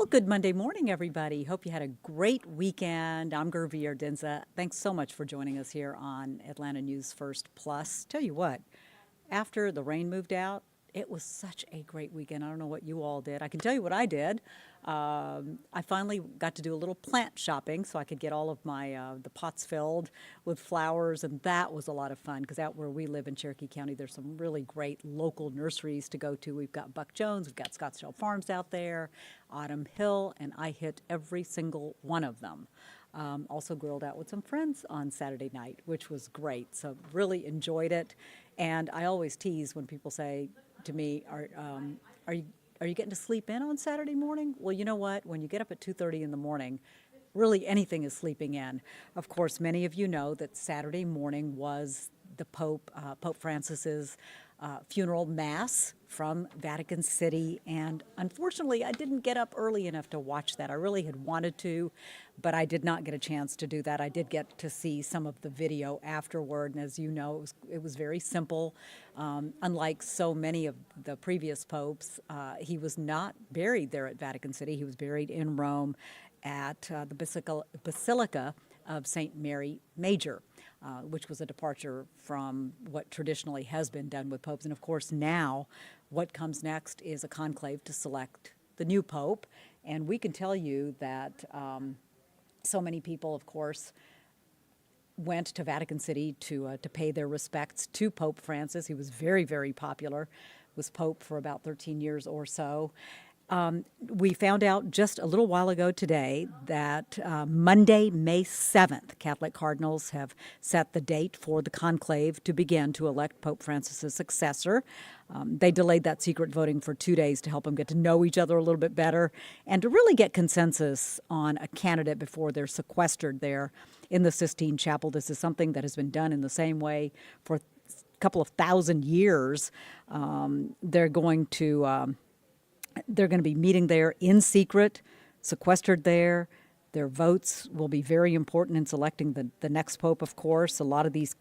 Well, good Monday morning, everybody. Hope you had a great weekend. I'm Gervie Ardenza. Thanks so much for joining us here on Atlanta News First Plus. Tell you what, after the rain moved out, it was such a great weekend. I don't know what you all did. I can tell you what I did. I finally got to do a little plant shopping so I could get all of my the pots filled with flowers, and that was a lot of fun because out where we live in Cherokee County, there's some really great local nurseries to go to. We've got Buck Jones, we've got Scottsdale Farms out there, Autumn Hill, and I hit every single one of them. Also grilled out with some friends on Saturday night, which was great. So really enjoyed it. And I always tease when people say to me, are you getting to sleep in on Saturday morning? Well, you know what? When you get up at 2:30 in the morning, really anything is sleeping in. Of course, many of you know that Saturday morning was the Pope Francis's funeral mass from Vatican City, and unfortunately I didn't get up early enough to watch that. I really had wanted to, but I did not get a chance to do that. I did get to see some of the video afterward, and as you know, it was very simple. Unlike so many of the previous popes, he was not buried there at Vatican City. He was buried in Rome at the Basilica of St. Mary Major, which was a departure from what traditionally has been done with popes. And of course, now what comes next is a conclave to select the new pope. And we can tell you that so many people, of course, went to Vatican City to pay their respects to Pope Francis. He was very, very popular, was pope for about 13 years or so. We found out just a little while ago today that Monday, May 7th, Catholic Cardinals have set the date for the conclave to begin to elect Pope Francis's successor. They delayed that secret voting for 2 days to help them get to know each other a little bit better and to really get consensus on a candidate before they're sequestered there in the Sistine Chapel. This is something that has been done in the same way for a couple of thousand years. They're going to be meeting there in secret, sequestered there. Their votes will be very important in selecting the next pope, of course. A lot of these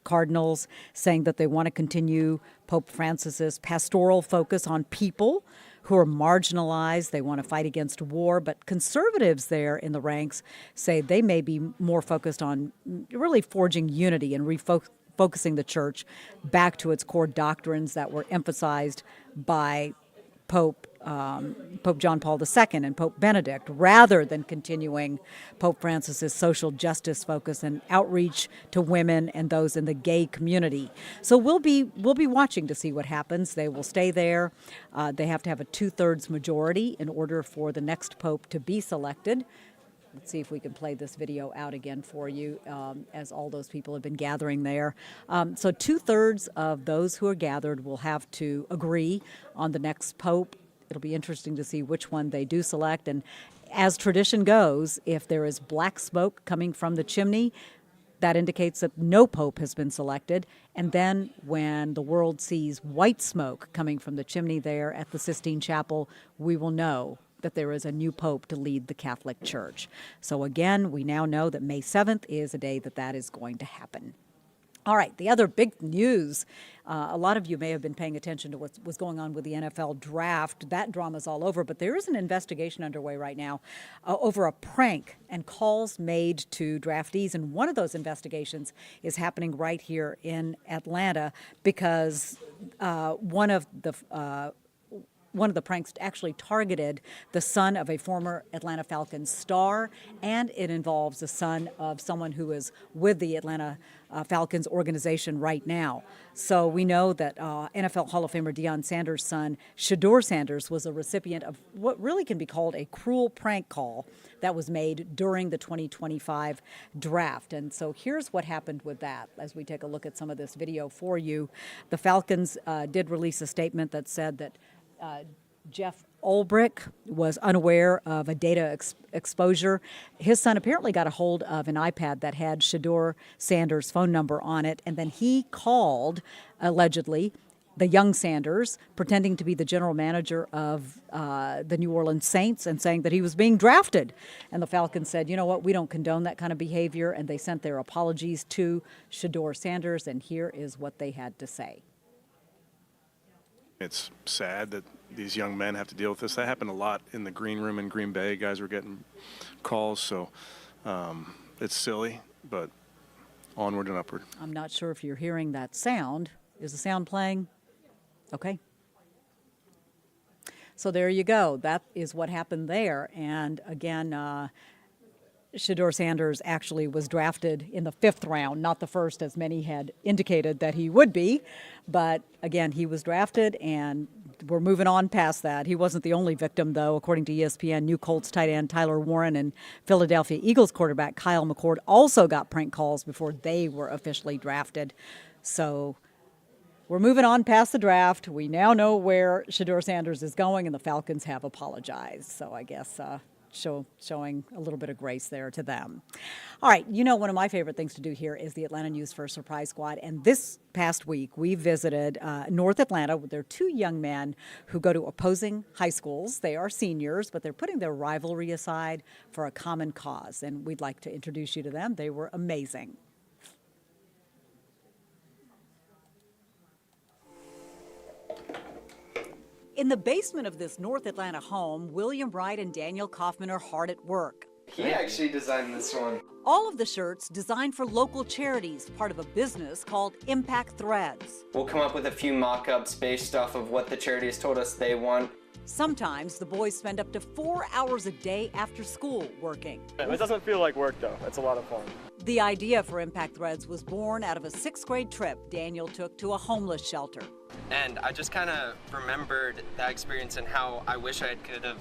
cardinals saying that they want to continue Pope Francis's pastoral focus on people who are marginalized. They want to fight against war. But conservatives there in the ranks say they may be more focused on really forging unity and refocusing the church back to its core doctrines that were emphasized by Pope John Paul II and Pope Benedict, rather than continuing Pope Francis's social justice focus and outreach to women and those in the gay community. So we'll be watching to see what happens. They will stay there. They have to have a 2/3 majority in order for the next pope to be selected. Let's see if we can play this video out again for you as all those people have been gathering there. So 2/3 of those who are gathered will have to agree on the next pope. It'll be interesting to see which one they do select. And as tradition goes, if there is black smoke coming from the chimney, that indicates that no pope has been selected. And then when the world sees white smoke coming from the chimney there at the Sistine Chapel, we will know that there is a new pope to lead the Catholic Church. So again, we now know that May 7th is a day that is going to happen. All right, the other big news, a lot of you may have been paying attention to what was going on with the NFL draft. That drama's all over, but there is an investigation underway right now over a prank and calls made to draftees. And one of those investigations is happening right here in Atlanta because one of the pranks actually targeted the son of a former Atlanta Falcons star, and it involves the son of someone who is with the Atlanta Falcons organization right now. So we know that NFL Hall of Famer Deion Sanders' son, Shedeur Sanders, was a recipient of what really can be called a cruel prank call that was made during the 2025 draft. And so here's what happened with that as we take a look at some of this video for you. The Falcons did release a statement that said that Jeff Ulbrich was unaware of a data exposure. His son apparently got a hold of an iPad that had Shedeur Sanders' phone number on it, and then he called, allegedly, the young Sanders, pretending to be the general manager of the New Orleans Saints and saying that he was being drafted. And the Falcons said, you know what, we don't condone that kind of behavior, and they sent their apologies to Shedeur Sanders, and here is what they had to say. It's sad that these young men have to deal with this. That happened a lot in the green room in Green Bay. Guys were getting calls, so it's silly, but onward and upward. I'm not sure if you're hearing that sound. Is the sound playing? Okay. So there you go. That is what happened there. And again, Shedeur Sanders actually was drafted in the 5th round, not the first, as many had indicated that he would be. But again, he was drafted, and we're moving on past that. He wasn't the only victim, though. According to ESPN, new Colts tight end Tyler Warren and Philadelphia Eagles quarterback Kyle McCord also got prank calls before they were officially drafted. So we're moving on past the draft. We now know where Shedeur Sanders is going, and the Falcons have apologized. So I guess showing a little bit of grace there to them. All right, one of my favorite things to do here is the Atlanta News First Surprise Squad. And this past week, we visited North Atlanta. There are 2 young men who go to opposing high schools. They are seniors, but they're putting their rivalry aside for a common cause. And we'd like to introduce you to them. They were amazing. In the basement of this North Atlanta home, William Wright and Daniel Kaufman are hard at work. He actually designed this one. All of the shirts designed for local charities, part of a business called Impact Threads. We'll come up with a few mock-ups based off of what the charities told us they want. Sometimes the boys spend up to 4 hours a day after school working. It doesn't feel like work, though. It's a lot of fun. The idea for Impact Threads was born out of a 6th grade trip Daniel took to a homeless shelter. And I just kind of remembered that experience and how I wish I could have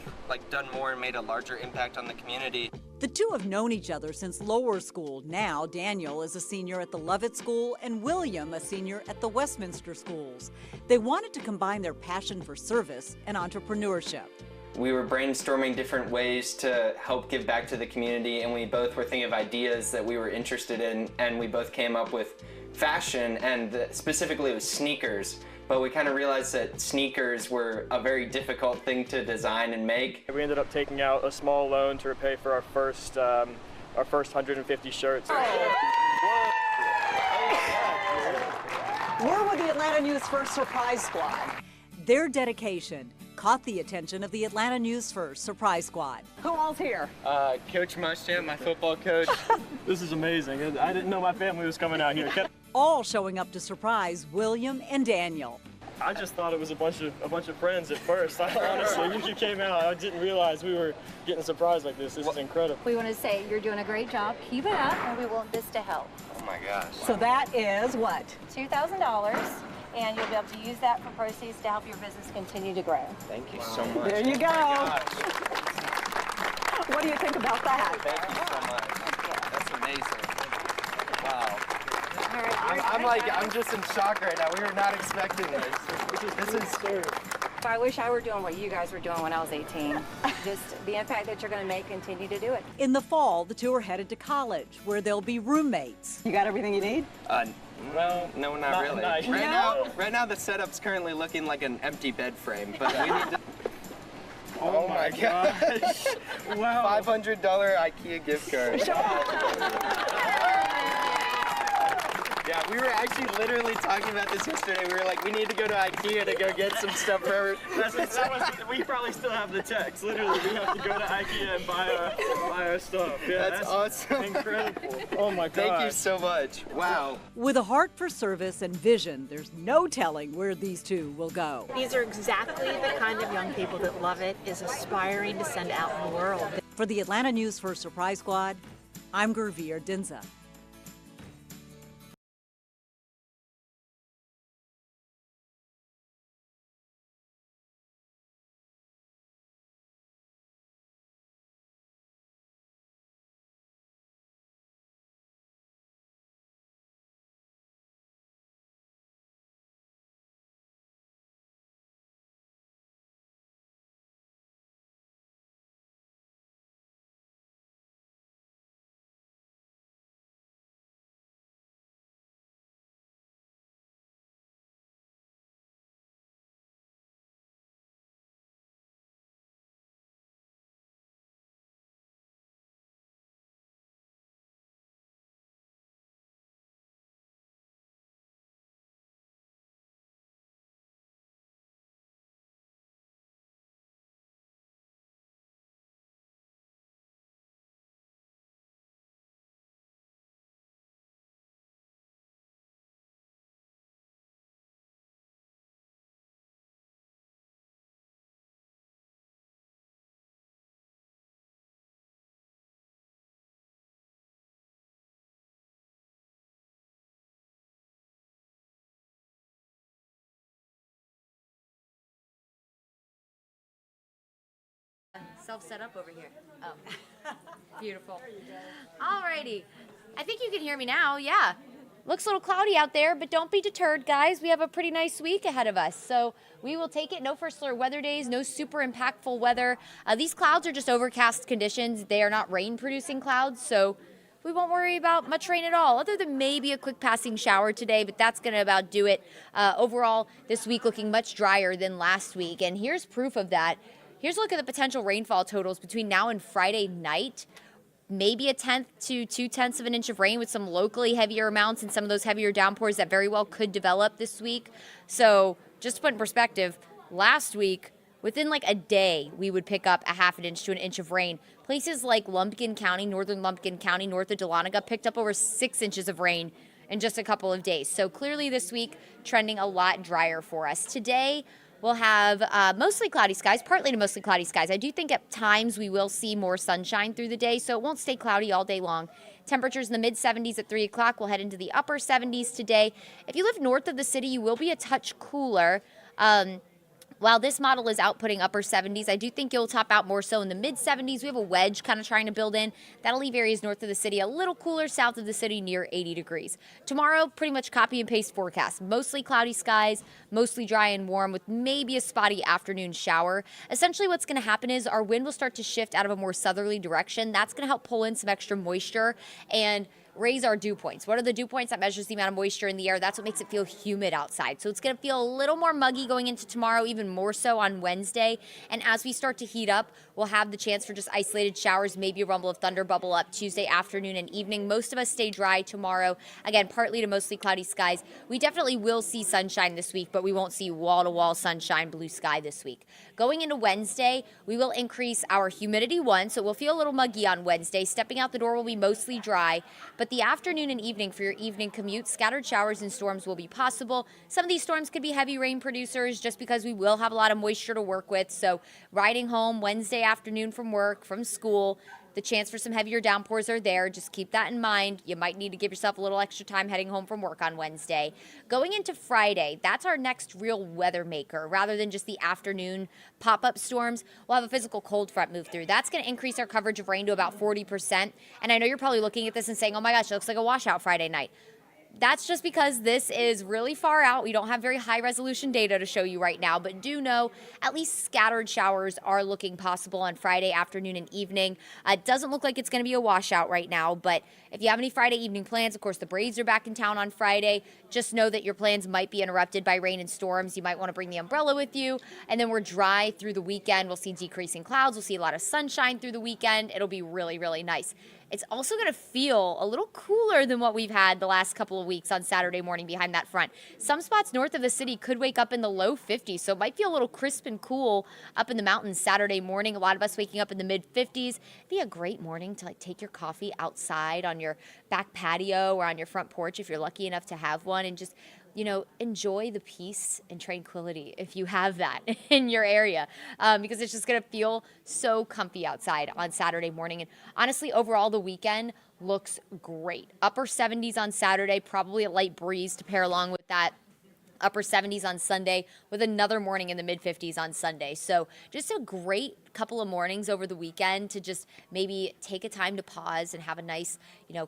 done more and made a larger impact on the community. The 2 have known each other since lower school. Now Daniel is a senior at the Lovett School and William a senior at the Westminster Schools. They wanted to combine their passion for service and entrepreneurship. We were brainstorming different ways to help give back to the community, and we both were thinking of ideas that we were interested in, and we both came up with fashion, and specifically with sneakers. But we kind of realized that sneakers were a very difficult thing to design and make. We ended up taking out a small loan to repay for our first 150 shirts. We're with the Atlanta News First Surprise Squad. Their dedication caught the attention of the Atlanta News First Surprise Squad. Who all's here? Coach Muschamp, my football coach. This is amazing. I didn't know my family was coming out here. All showing up to surprise William and Daniel. I just thought it was a bunch of friends at first. Honestly, when you came out, I didn't realize we were getting surprised like this. This is incredible. We want to say you're doing a great job. Keep it up, and we want this to help. Oh my gosh. So that is what? $2,000, and you'll be able to use that for proceeds to help your business continue to grow. Thank you so much. There you go. What do you think about that? Thank you so much. That's amazing. Wow. All right, I'm just in shock right now. We were not expecting this. This is I wish I were doing what you guys were doing when I was 18. Just the impact that you're going to make, continue to do it. In the fall, the 2 are headed to college, where they'll be roommates. You got everything you need? Well, no, not really. Not Right now, the setup's currently looking like an empty bed frame, but we need to. Oh my gosh! Wow. $500 IKEA gift card. Yeah, we were actually literally talking about this yesterday. We were like, we need to go to IKEA to go get some stuff for We probably still have the text. Literally, we have to go to IKEA and buy our stuff. Yeah, That's awesome. Incredible. Oh my god. Thank you so much. Wow. With a heart for service and vision, there's no telling where these 2 will go. These are exactly the kind of young people that love it, is aspiring to send out in the world. For the Atlanta News First Surprise Squad, I'm Gurveer Dinza. myself set up over here. Oh, beautiful. Alrighty. I think you can hear me now, yeah. Looks a little cloudy out there, but don't be deterred, guys. We have a pretty nice week ahead of us, so we will take it. No first alert weather days, no super impactful weather. These clouds are just overcast conditions. They are not rain-producing clouds, so we won't worry about much rain at all, other than maybe a quick passing shower today, but that's going to about do it. Overall, this week looking much drier than last week, and here's proof of that. Here's a look at the potential rainfall totals between now and Friday night. Maybe 1/10 to 2/10 of an inch of rain with some locally heavier amounts and some of those heavier downpours that very well could develop this week. So just to put in perspective, last week, within like a day, we would pick up a 1/2 inch to an inch of rain. Places like Lumpkin County, northern Lumpkin County, north of Dahlonega, picked up over 6 inches of rain in just a couple of days. So clearly this week, trending a lot drier for us. Today, we'll have mostly cloudy skies, partly to mostly cloudy skies. I do think at times we will see more sunshine through the day, so it won't stay cloudy all day long. Temperatures in the mid-70s at 3 o'clock. We'll head into the upper 70s today. If you live north of the city, you will be a touch cooler. While this model is outputting upper 70s, I do think you'll top out more so in the mid-70s. We have a wedge kind of trying to build in. That'll leave areas north of the city a little cooler, south of the city near 80 degrees. Tomorrow, pretty much copy and paste forecast. Mostly cloudy skies, mostly dry and warm with maybe a spotty afternoon shower. Essentially what's going to happen is our wind will start to shift out of a more southerly direction. That's going to help pull in some extra moisture and raise our dew points. What are the dew points? That measures the amount of moisture in the air. That's what makes it feel humid outside. So it's going to feel a little more muggy going into tomorrow, even more so on Wednesday. And as we start to heat up, we'll have the chance for just isolated showers, maybe a rumble of thunder bubble up Tuesday afternoon and evening. Most of us stay dry tomorrow. Again, partly to mostly cloudy skies. We definitely will see sunshine this week, but we won't see wall-to-wall sunshine, blue sky this week. Going into Wednesday, we will increase our humidity one, so we'll feel a little muggy on Wednesday. Stepping out the door will be mostly dry, but the afternoon and evening for your evening commute, scattered showers and storms will be possible. Some of these storms could be heavy rain producers just because we will have a lot of moisture to work with. So riding home Wednesday afternoon from work, from school, the chance for some heavier downpours are there. Just keep that in mind. You might need to give yourself a little extra time heading home from work on Wednesday. Going into Friday, that's our next real weather maker. Rather than just the afternoon pop-up storms, we'll have a physical cold front move through. That's going to increase our coverage of rain to about 40%. And I know you're probably looking at this and saying, oh my gosh, it looks like a washout Friday night. That's just because this is really far out. We don't have very high resolution data to show you right now, but do know at least scattered showers are looking possible on Friday afternoon and evening. It doesn't look like it's going to be a washout right now, but if you have any Friday evening plans, of course, the Braves are back in town on Friday. Just know that your plans might be interrupted by rain and storms. You might want to bring the umbrella with you. And then we're dry through the weekend. We'll see decreasing clouds. We'll see a lot of sunshine through the weekend. It'll be really, really nice. It's also going to feel a little cooler than what we've had the last couple of weeks on Saturday morning behind that front. Some spots north of the city could wake up in the low 50s, so it might feel a little crisp and cool up in the mountains Saturday morning. A lot of us waking up in the mid-50s. Be a great morning to take your coffee outside on your back patio or on your front porch if you're lucky enough to have one, and just enjoy the peace and tranquility if you have that in your area, because it's just going to feel so comfy outside on Saturday morning. And honestly, overall, the weekend looks great. Upper 70s on Saturday, probably a light breeze to pair along with that. Upper 70s on Sunday with another morning in the mid-50s on Sunday. So just a great couple of mornings over the weekend to just maybe take a time to pause and have a nice,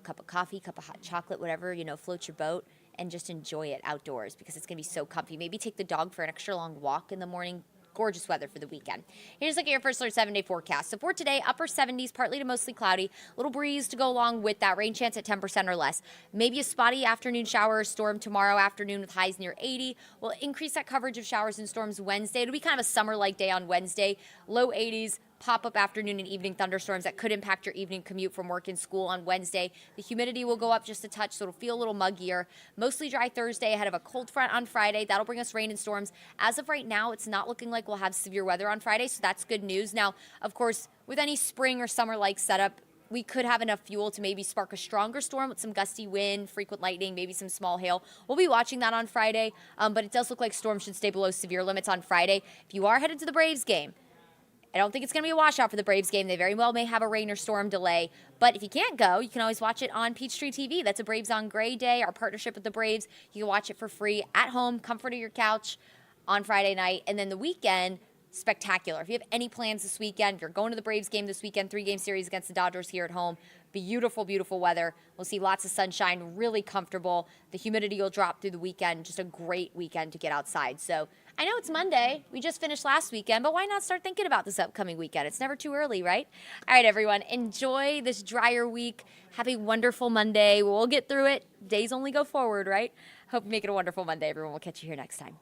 cup of coffee, cup of hot chocolate, whatever, float your boat, and just enjoy it outdoors because it's going to be so comfy. Maybe take the dog for an extra long walk in the morning. Gorgeous weather for the weekend. Here's a look at your first alert 7-day forecast. So for today, upper 70s, partly to mostly cloudy. Little breeze to go along with that. Rain chance at 10% or less. Maybe a spotty afternoon shower or storm tomorrow afternoon with highs near 80. We'll increase that coverage of showers and storms Wednesday. It'll be kind of a summer-like day on Wednesday. Low 80s. Pop-up afternoon and evening thunderstorms that could impact your evening commute from work and school on Wednesday. The humidity will go up just a touch, so it'll feel a little muggier. Mostly dry Thursday ahead of a cold front on Friday. That'll bring us rain and storms. As of right now, it's not looking like we'll have severe weather on Friday, so that's good news. Now, of course, with any spring or summer-like setup, we could have enough fuel to maybe spark a stronger storm with some gusty wind, frequent lightning, maybe some small hail. We'll be watching that on Friday, but it does look like storms should stay below severe limits on Friday. If you are headed to the Braves game, I don't think it's going to be a washout for the Braves game. They very well may have a rain or storm delay. But if you can't go, you can always watch it on Peachtree TV. That's a Braves on Gray Day, our partnership with the Braves. You can watch it for free at home, comfort of your couch on Friday night. And then the weekend, spectacular. If you have any plans this weekend, if you're going to the Braves game this weekend, 3-game series against the Dodgers here at home, beautiful, beautiful weather. We'll see lots of sunshine, really comfortable. The humidity will drop through the weekend. Just a great weekend to get outside. So I know it's Monday. We just finished last weekend, but why not start thinking about this upcoming weekend? It's never too early, right? All right, everyone, enjoy this drier week. Have a wonderful Monday. We'll get through it. Days only go forward, right? Hope you make it a wonderful Monday, everyone. We'll catch you here next time.